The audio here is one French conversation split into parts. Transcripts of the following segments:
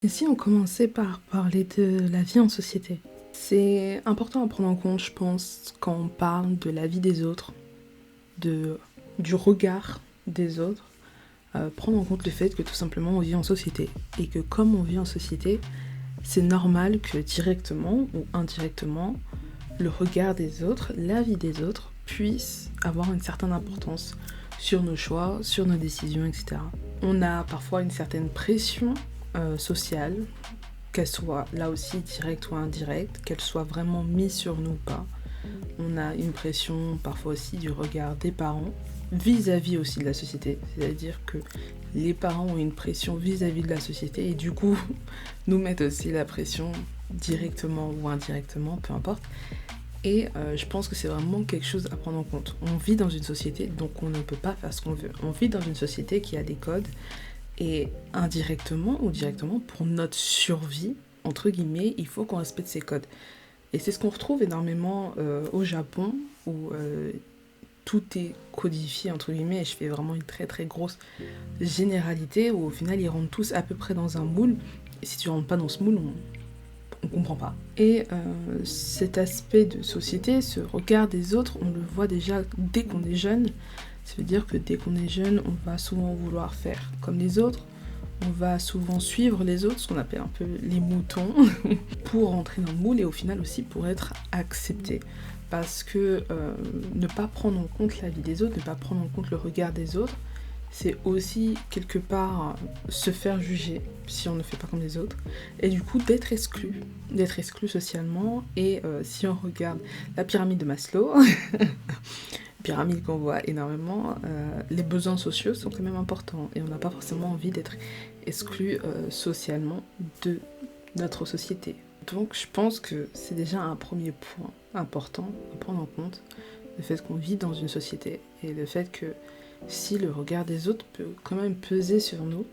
Et si on commençait par parler de la vie en société? C'est important à prendre en compte, je pense, quand on parle de la vie des autres, de, du regard des autres, prendre en compte le fait que tout simplement on vit en société. Et que comme on vit en société, c'est normal que directement ou indirectement, le regard des autres, la vie des autres, puisse avoir une certaine importance sur nos choix, sur nos décisions, etc. On a parfois une certaine pression sociale, qu'elle soit là aussi directe ou indirecte, qu'elle soit vraiment mise sur nous ou pas. On a une pression parfois aussi du regard des parents, vis-à-vis aussi de la société. C'est-à-dire que les parents ont une pression vis-à-vis de la société et du coup nous mettent aussi la pression directement ou indirectement, peu importe. Et je pense que c'est vraiment quelque chose à prendre en compte. On vit dans une société, donc on ne peut pas faire ce qu'on veut. On vit dans une société qui a des codes, et indirectement ou directement, pour notre survie, entre guillemets, il faut qu'on respecte ces codes. Et c'est ce qu'on retrouve énormément au Japon, où tout est codifié, entre guillemets, et je fais vraiment une très très grosse généralité, où au final ils rentrent tous à peu près dans un moule, et si tu rentres pas dans ce moule, on comprend pas. Et cet aspect de société, ce regard des autres, on le voit déjà dès qu'on est jeune. Ça veut dire que dès qu'on est jeune, on va souvent vouloir faire comme les autres, on va souvent suivre les autres, ce qu'on appelle un peu les moutons, pour rentrer dans le moule et au final aussi pour être accepté. Parce que ne pas prendre en compte la vie des autres, ne pas prendre en compte le regard des autres, c'est aussi quelque part se faire juger si on ne fait pas comme les autres, et du coup d'être exclu socialement. Et si on regarde la pyramide de Maslow, pyramide qu'on voit énormément, les besoins sociaux sont quand même importants, et on n'a pas forcément envie d'être exclu socialement de notre société. Donc je pense que c'est déjà un premier point important à prendre en compte, le fait qu'on vit dans une société, et le fait que si le regard des autres peut quand même peser sur nous,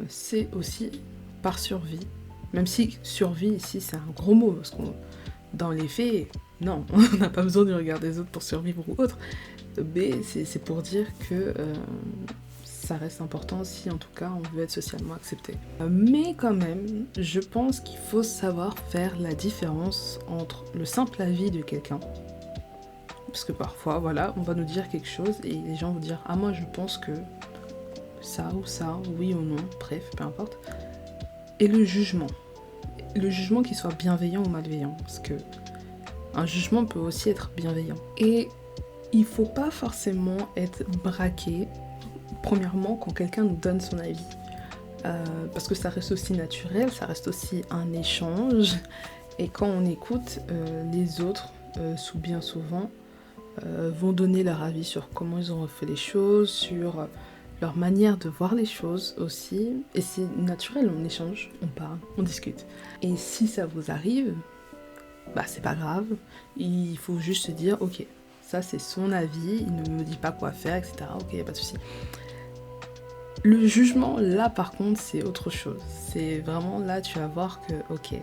c'est aussi par survie. Même si survie ici c'est un gros mot, parce qu'on dans les faits, non, on n'a pas besoin du regard des autres pour survivre ou autre, mais c'est pour dire que ça reste important si en tout cas on veut être socialement accepté. Mais quand même, je pense qu'il faut savoir faire la différence entre le simple avis de quelqu'un, parce que parfois, voilà, on va nous dire quelque chose et les gens vont dire « Ah, moi je pense que ça ou ça, oui ou non, bref, peu importe. » Et le jugement. Le jugement qui soit bienveillant ou malveillant, parce que un jugement peut aussi être bienveillant. Et il faut pas forcément être braqué, premièrement, quand quelqu'un nous donne son avis. Parce que ça reste aussi naturel, ça reste aussi un échange. Et quand on écoute, les autres, bien souvent, vont donner leur avis sur comment ils ont fait les choses, sur leur manière de voir les choses aussi. Et c'est naturel, on échange, on parle, on discute. Et si ça vous arrive, bah c'est pas grave, il faut juste se dire ok, ça c'est son avis, il ne me dit pas quoi faire, etc. Ok, y a pas de souci. Le jugement, là par contre, c'est autre chose. C'est vraiment là, tu vas voir que ok,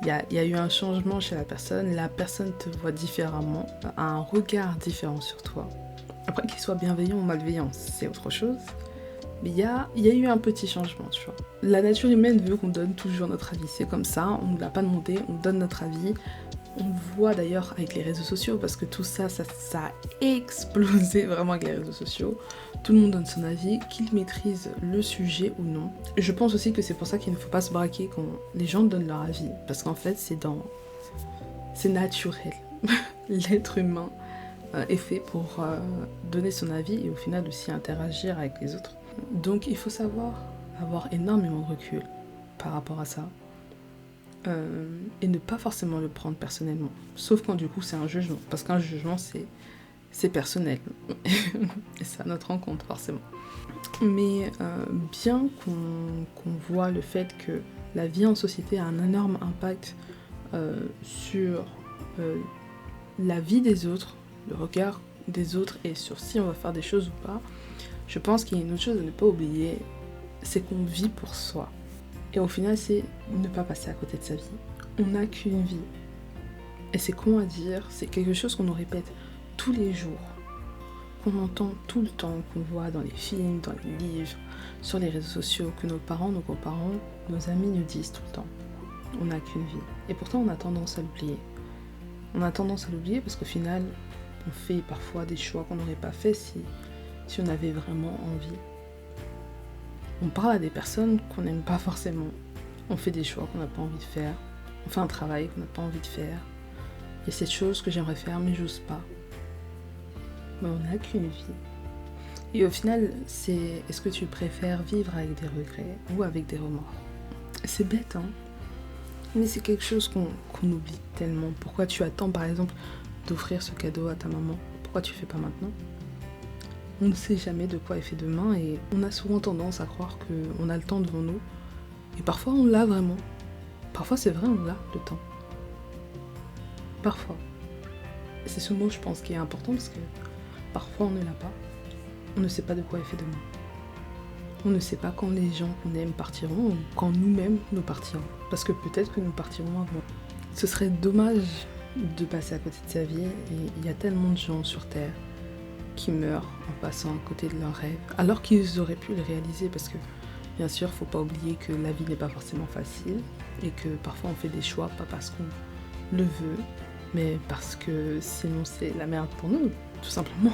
il y a eu un changement chez la personne te voit différemment, a un regard différent sur toi. Après, qu'il soit bienveillant ou malveillant, c'est autre chose. Mais il y a eu un petit changement, tu vois. La nature humaine veut qu'on donne toujours notre avis. C'est comme ça, on ne l'a pas demandé, on donne notre avis. On le voit d'ailleurs avec les réseaux sociaux, parce que tout ça a explosé vraiment avec les réseaux sociaux. Tout le monde donne son avis, qu'il maîtrise le sujet ou non. Je pense aussi que c'est pour ça qu'il ne faut pas se braquer quand les gens donnent leur avis, parce qu'en fait c'est naturel. L'être humain est fait pour donner son avis et au final aussi interagir avec les autres. Donc il faut savoir avoir énormément de recul par rapport à ça. Et ne pas forcément le prendre personnellement, sauf quand du coup c'est un jugement, parce qu'un jugement c'est personnel et c'est à notre rencontre forcément. Mais bien qu'on voit le fait que la vie en société a un énorme impact sur la vie des autres, le regard des autres et sur si on va faire des choses ou pas, je pense qu'il y a une autre chose à ne pas oublier, c'est qu'on vit pour soi. Et au final, c'est ne pas passer à côté de sa vie. On n'a qu'une vie. Et c'est con à dire, c'est quelque chose qu'on nous répète tous les jours. qu'on entend tout le temps, qu'on voit dans les films, dans les livres, sur les réseaux sociaux, que nos parents, nos grands-parents, nos amis nous disent tout le temps. On n'a qu'une vie. Et pourtant, on a tendance à l'oublier. On a tendance à l'oublier parce qu'au final, on fait parfois des choix qu'on n'aurait pas fait si on avait vraiment envie. On parle à des personnes qu'on n'aime pas forcément. On fait des choix qu'on n'a pas envie de faire. On fait un travail qu'on n'a pas envie de faire. Il y a cette chose que j'aimerais faire mais j'ose pas. Mais on n'a qu'une vie. Et au final, est-ce que tu préfères vivre avec des regrets ou avec des remords? C'est bête, hein? Mais c'est quelque chose qu'on oublie tellement. Pourquoi tu attends, par exemple, d'offrir ce cadeau à ta maman? Pourquoi tu fais pas maintenant? On ne sait jamais de quoi est fait demain et on a souvent tendance à croire qu'on a le temps devant nous. Et parfois, on l'a vraiment. Parfois, c'est vrai, on l'a, le temps. Parfois. Et c'est ce mot, je pense, qui est important parce que parfois, on ne l'a pas. On ne sait pas de quoi est fait demain. On ne sait pas quand les gens qu'on aime partiront ou quand nous-mêmes nous partirons. Parce que peut-être que nous partirons avant. Ce serait dommage de passer à côté de sa vie et il y a tellement de gens sur Terre qui meurent en passant à côté de leurs rêves alors qu'ils auraient pu les réaliser parce que bien sûr, faut pas oublier que la vie n'est pas forcément facile et que parfois on fait des choix pas parce qu'on le veut mais parce que sinon c'est la merde pour nous, tout simplement.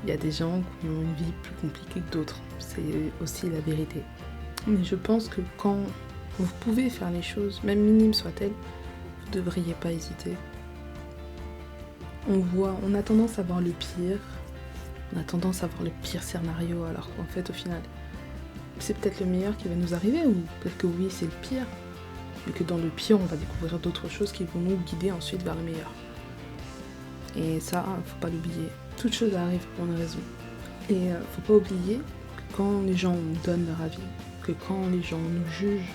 Il y a des gens qui ont une vie plus compliquée que d'autres, c'est aussi la vérité. Mais je pense que quand vous pouvez faire les choses, même minimes soient-elles, vous ne devriez pas hésiter. On a tendance à voir le pire, on a tendance à voir le pire scénario, alors qu'en fait au final, c'est peut-être le meilleur qui va nous arriver, ou peut-être que oui c'est le pire, mais que dans le pire on va découvrir d'autres choses qui vont nous guider ensuite vers le meilleur. Et ça, faut pas l'oublier. Toute chose arrive pour une raison. Et faut pas oublier que quand les gens nous donnent leur avis, que quand les gens nous jugent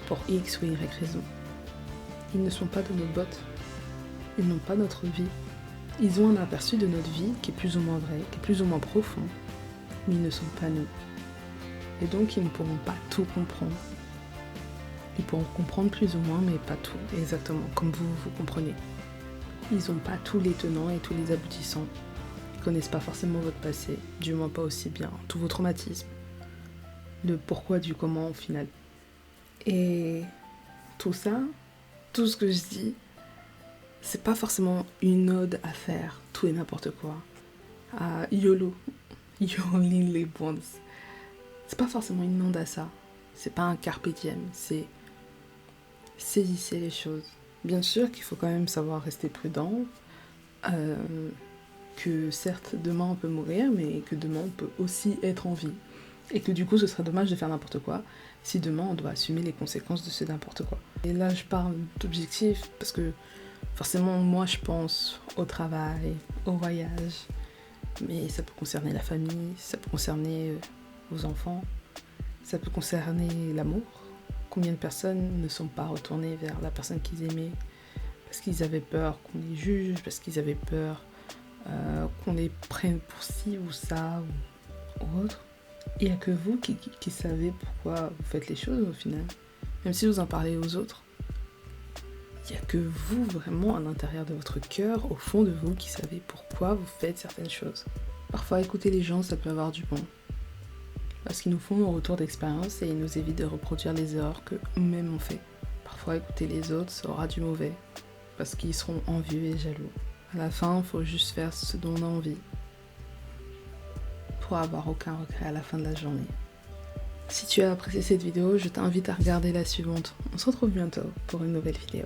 pour X ou Y raison, ils ne sont pas de nos bottes. Ils n'ont pas notre vie. Ils ont un aperçu de notre vie qui est plus ou moins vrai, qui est plus ou moins profond, mais ils ne sont pas nous. Et donc ils ne pourront pas tout comprendre. Ils pourront comprendre plus ou moins, mais pas tout, exactement, comme vous comprenez. Ils n'ont pas tous les tenants et tous les aboutissants. Ils connaissent pas forcément votre passé, du moins pas aussi bien, tous vos traumatismes, le pourquoi du comment au final. Et tout ça, tout ce que je dis, c'est pas forcément une ode à faire tout et n'importe quoi, à YOLO, you only live once. C'est pas forcément une ode à ça, c'est pas un carpe diem, c'est saisissez les choses. Bien sûr qu'il faut quand même savoir rester prudent, que certes demain on peut mourir, mais que demain on peut aussi être en vie. Et que du coup ce serait dommage de faire n'importe quoi si demain on doit assumer les conséquences de ce n'importe quoi. Et là je parle d'objectif parce que forcément moi je pense au travail, au voyage, mais ça peut concerner la famille, ça peut concerner vos enfants, ça peut concerner l'amour. Combien de personnes ne sont pas retournées vers la personne qu'ils aimaient parce qu'ils avaient peur qu'on les juge, parce qu'ils avaient peur qu'on les prenne pour ci ou ça ou autre. Il n'y a que vous qui savez pourquoi vous faites les choses au final. Même si vous en parlez aux autres, il n'y a que vous vraiment à l'intérieur de votre cœur, au fond de vous, qui savez pourquoi vous faites certaines choses. Parfois écouter les gens ça peut avoir du bon. Parce qu'ils nous font un retour d'expérience et ils nous évitent de reproduire les erreurs que nous-mêmes on fait. Parfois écouter les autres, ça aura du mauvais, parce qu'ils seront envieux et jaloux. À la fin, il faut juste faire ce dont on a envie, pour avoir aucun regret à la fin de la journée. Si tu as apprécié cette vidéo, je t'invite à regarder la suivante. On se retrouve bientôt pour une nouvelle vidéo.